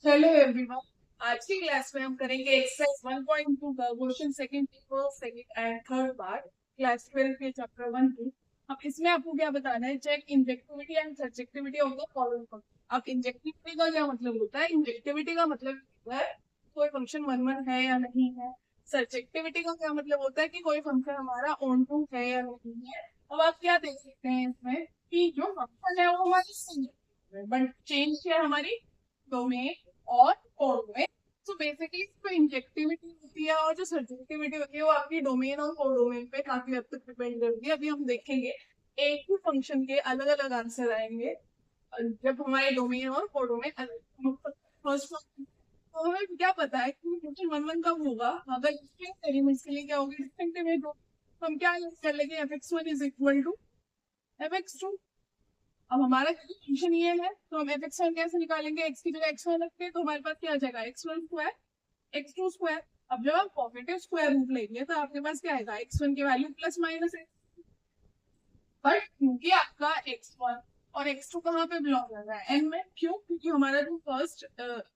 Hello everyone. आज की class में हम करेंगे एक्सरसाइज 1.2 का question second first second and third part class 12 के चैप्टर 1 की। अब इसमें आपको क्या बताना है, check injectivity and subjectivity of the following function. अब इंजेक्टिविटी का क्या मतलब होता है? इंजेक्टिविटी का मतलब होता है कोई फंक्शन वन वन है या नहीं है। सब्जेक्टिविटी का क्या मतलब होता है कि कोई फंक्शन हमारा ऑन टू है या नहीं है। अब आप क्या देख सकते हैं इसमें कि जो फंक्शन है वो हमारी सिंगल है, बट चेंज क्या है हमारी डोमेन और कोड में। तो बेसिकली इसमें इंजेक्टिविटी होती है और जो सब्जेक्टिविटी होती है वो आपकी डोमेन और कोडोमेन पे काफी हद तक डिपेंड करती है। अभी हम देखेंगे एक ही फंक्शन के अलग अलग आंसर आएंगे जब हमारे डोमेन और कोडोमेन अलग। फर्स्ट तो हमें क्या पता है कि फंक्शन वन वन कब होगा? अगर डिस्टिंक्ट एलिमेंट्स के लिए क्या होगी? डिस्टिंक्ट इमेज हो। हम क्या यूज कर लेंगे? fx1 is equal to fx2। अब हमारा फंक्शन ये है तो हम fx1 कैसे निकालेंगे? x की जगह x1 रखते हैं तो हमारे पास क्या आ जाएगा? x1 square x2 square. अब जब आप पॉजिटिव स्क्वायर रूट लेंगे तो आपके पास क्या आएगा? x1 की वैल्यू प्लस माइनस है। बट क्योंकि आपका x1 और x2 कहाँ पे बिलोंग कर रहा है? n में। क्यों? क्योंकि हमारा जो फर्स्ट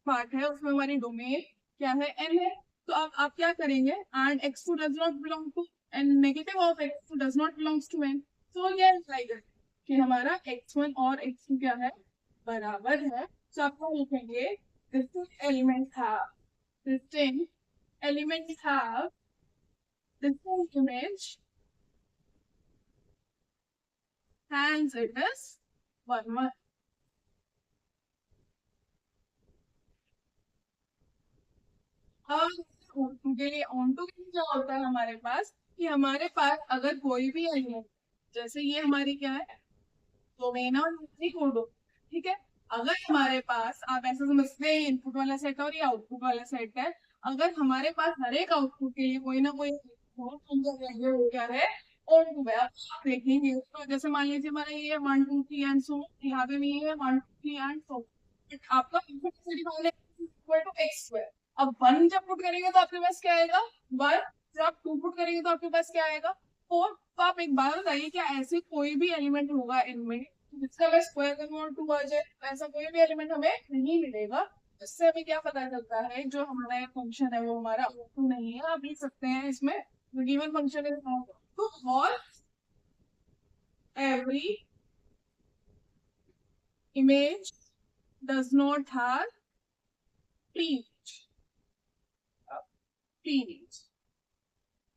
पार्ट है उसमें हमारी डोमेन क्या है? n है। तो अब आप क्या करेंगे? And x2 does not belong to n, negative of x2 does not belongs to n। तो ये इम्प्लाई करते हैं कि हमारा x1 और x2 क्या है? बराबर है। तो आप क्या लिखेंगे? distinct elements have distinct elements have distinct image, hence it is one one। अब के लिए ऑन्टो के लिए क्या होता है हमारे पास कि हमारे पास अगर कोई भी एलिमेंट, जैसे ये हमारी क्या है? डोमेन और दूसरी कोडो। ठीक है। अगर हमारे पास आप ऐसा समझते हैं इनपुट वाला सेट है और ये आउटपुट वाला सेट है, अगर हमारे पास हर एक आउटपुट के लिए कोई ना कोई हो क्या है? और है। अब आप देखेंगे तो जैसे मान लीजिए हमारा ये 1 2 3 एंड सो, यहाँ पे भी ये है 1 2 3 एंड सो। आपका input equal to x square. अब वन जब पुट करेंगे तो आपके पास क्या आएगा? वन। जब आप टू पुट करेंगे तो आपके पास क्या आएगा? फोर। तो आप एक बात बताइए, क्या ऐसे कोई भी एलिमेंट होगा इनमें जिसका मैं स्क्वायर करूँ और टू आ जाए? ऐसा कोई भी एलिमेंट हमें नहीं मिलेगा। इससे हमें क्या पता चलता है? जो हमारा एक फंक्शन है वो हमारा टू नहीं है। आप लिख सकते हैं इसमें given function is not to और every image does not have pre-image। pre-image।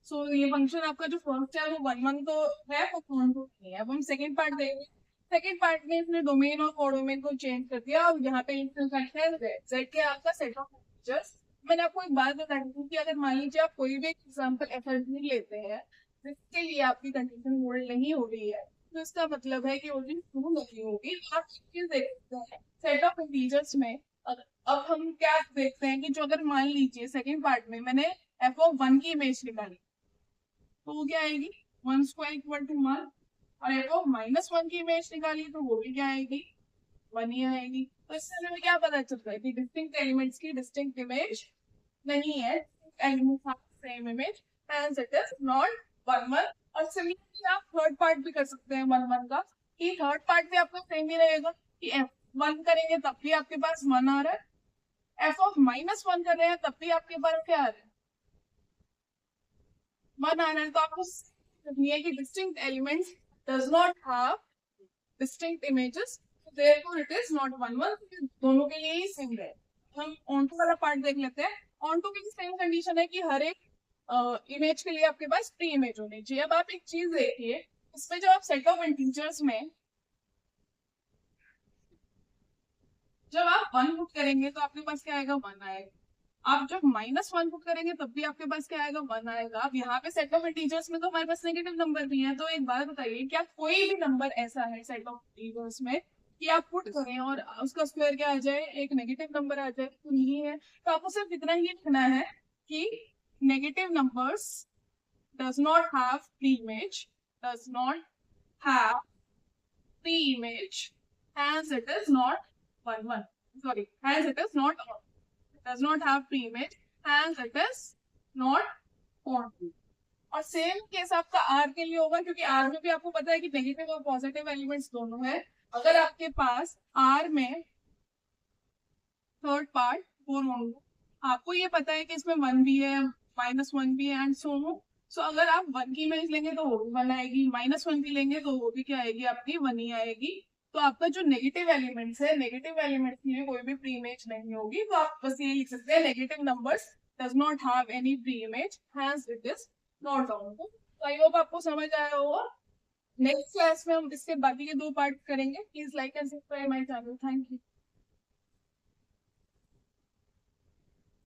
So ये फंक्शन आपका जो फर्स्ट है वो वन वन तो है, वो वन टू नहीं है। अब हम सेकंड पार्ट देखेंगे। सेकंड पार्ट में इसने डोमेन और कोडोमेन को चेंज कर दिया। अब यहाँ पे इंस्टेंस है जेड के आपका सेट ऑफ फीचर्स। मैंने आपको एक बात बताई थी कि अगर मान लीजिए आप कोई भी एग्जाम्पल एफर्टली लेते हैं जिसके लिए आपकी कंडीशन होल्ड नहीं हो रही है, तो इसका मतलब है कि ओनली ट्रू नहीं होगी। तो आप चीज देख सकते हैं सेट ऑफ इंटीजर्स में। अब हम क्या देखते हैं कि जो अगर मान लीजिए सेकंड पार्ट में मैंने f(1) की इमेज निकाली तो वो क्या आएगी? One square equal to one. और f(-1) की इमेज निकाली तो वो भी क्या आएगी? वन ही आएगी। तो इससे हमें क्या पता चलता है कि डिस्टिंक्ट एलिमेंट्स की डिस्टिंक्ट इमेज नहीं है। Elements have same image and it is not one one. और सिमिलरली आप थर्ड पार्ट भी कर सकते हैं वन वन का, कि थर्ड पार्ट भी आपका सेम ही रहेगा कि f(1) करेंगे तब भी आपके पास वन आ रहा है, f(-1) कर रहे हैं तब भी आपके पास क्या आ रहा है? वन आ रहा है। तो आपको ये कि distinct elements does not have distinct images, therefore it is not one one। दोनों के लिए ही सेम है। हम ऑन्टो वाला पार्ट देख लेते हैं। ऑन्टो की सेम कंडीशन है कि हर एक इमेज के लिए आपके पास प्री इमेज होनी चाहिए। अब आप एक चीज देखिए, इसमें जब आप सेट ऑफ इंटीजर्स में जब आप वन पुट करेंगे तो आपके पास क्या आएगा? वन आएगा। आप जब -1 पुट करेंगे तब भी आपके पास क्या आएगा? वन आएगा। अब यहाँ पे सेट ऑफ इंटीजर्स में तो हमारे पास नेगेटिव नंबर भी है। तो एक बात बताइए, क्या कोई भी नंबर ऐसा है सेट ऑफ इंटीजर्स में कि आप पुट करें और उसका स्क्वायर क्या आ जाए? एक नेगेटिव नंबर आ जाए? तो नहीं है। तो आपको सिर्फ इतना ही लिखना है कि negative numbers does not have pre image, does not have pre image, hence it is not one one। Sorry, hence it is not does not have pre-image, hence it is not on to। और same case आपका are के लिए होगा, क्योंकि are में भी आपको पता है कि नेगेटिव और पॉजिटिव एलिमेंट्स दोनों है। अगर आपके पास आर में थर्ड पार्ट फोर होंगे। आपको ये पता है कि इसमें 1 भी है, -1 भी है एंड सो ऑन। सो अगर आप 1 की इमेज लेंगे तो वो भी 1 आएगी, -1 की लेंगे तो वो भी क्या आएगी, आपकी 1 ही आएगी। तो आपका जो नेगेटिव एलिमेंट्स है, नेगेटिव एलिमेंट्स की भी कोई भी प्री इमेज नहीं होगी। तो आप बस ये लिख सकते हैं negative numbers does not have any pre image, hence it is not counted. तो आई होप आपको समझ आया होगा। नेक्स्ट क्लास में हम इसके बाकी के 2 पार्ट करेंगे। Please like and subscribe my channel. Thank you.